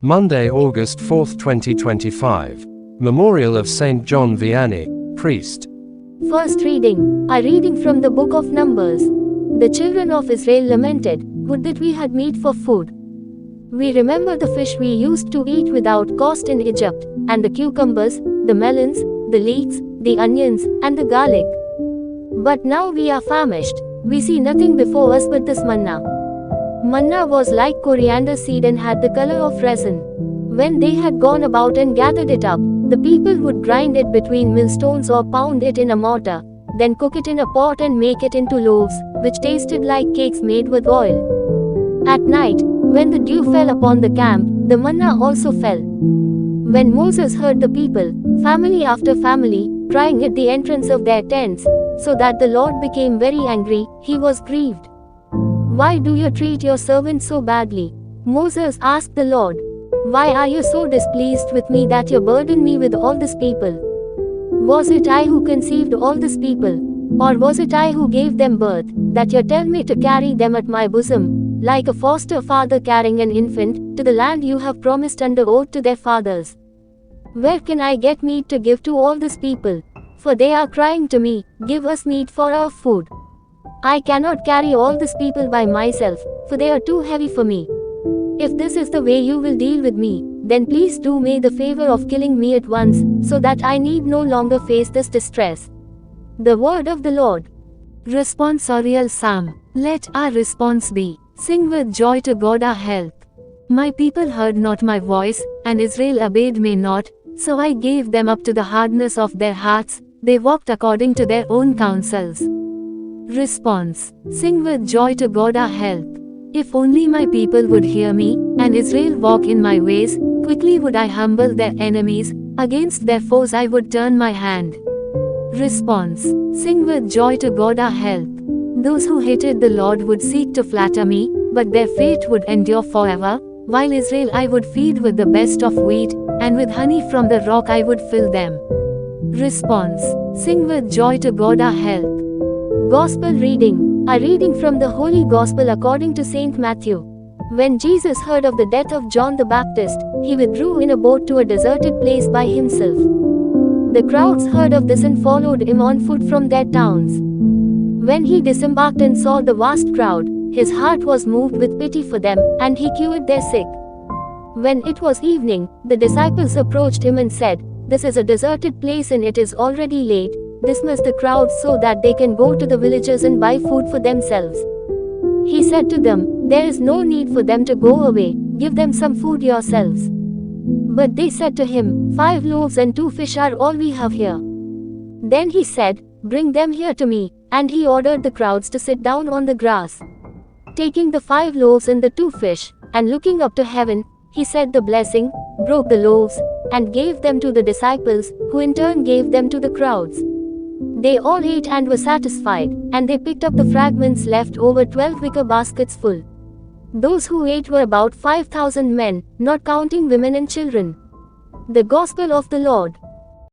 Monday, August 4, 2025. Memorial of Saint John Vianney, priest. First reading. A reading from the book of Numbers. The children of Israel lamented, "Would that we had meat for food. We remember the fish we used to eat without cost in Egypt, and the cucumbers, the melons, the leeks, the onions, and the garlic. But now we are famished. We see nothing before us but this manna." Manna was like coriander seed and had the color of resin. When they had gone about and gathered it up, the people would grind it between millstones or pound it in a mortar, then cook it in a pot and make it into loaves, which tasted like cakes made with oil. At night, when the dew fell upon the camp, the manna also fell. When Moses heard the people, family after family, crying at the entrance of their tents, so that the Lord became very angry, he was grieved. "Why do you treat your servant so badly?" Moses asked the Lord. "Why are you so displeased with me that you burden me with all this people? Was it I who conceived all this people? Or was it I who gave them birth, that you tell me to carry them at my bosom, like a foster father carrying an infant, to the land you have promised under oath to their fathers? Where can I get meat to give to all this people? For they are crying to me, 'Give us meat for our food.' I cannot carry all this people by myself, for they are too heavy for me. If this is the way you will deal with me, then please do me the favor of killing me at once, so that I need no longer face this distress." The word of the Lord. Responsorial Psalm. Let our response be, "Sing with joy to God our help. My people heard not my voice, and Israel obeyed me not, so I gave them up to the hardness of their hearts, they walked according to their own counsels." Response. Sing with joy to God our help. If only my people would hear me, and Israel walk in my ways, quickly would I humble their enemies, against their foes I would turn my hand. Response. Sing with joy to God our help. Those who hated the Lord would seek to flatter me, but their fate would endure forever, while Israel I would feed with the best of wheat, and with honey from the rock I would fill them. Response. Sing with joy to God our help. Gospel reading. A reading from the Holy Gospel according to Saint Matthew. When Jesus heard of the death of John the Baptist, he withdrew in a boat to a deserted place by himself. The crowds heard of this and followed him on foot from their towns. When he disembarked and saw the vast crowd, his heart was moved with pity for them, and he cured their sick. When it was evening, the disciples approached him and said, "This is a deserted place and it is already late. Dismiss the crowds so that they can go to the villages and buy food for themselves." He said to them, "There is no need for them to go away, give them some food yourselves." But they said to him, "5 loaves and 2 fish are all we have here." Then he said, "Bring them here to me," and he ordered the crowds to sit down on the grass. Taking the 5 loaves and the 2 fish, and looking up to heaven, he said the blessing, broke the loaves, and gave them to the disciples, who in turn gave them to the crowds. They all ate and were satisfied, and they picked up the fragments left over 12 wicker baskets full. Those who ate were about 5,000 men, not counting women and children. The Gospel of the Lord.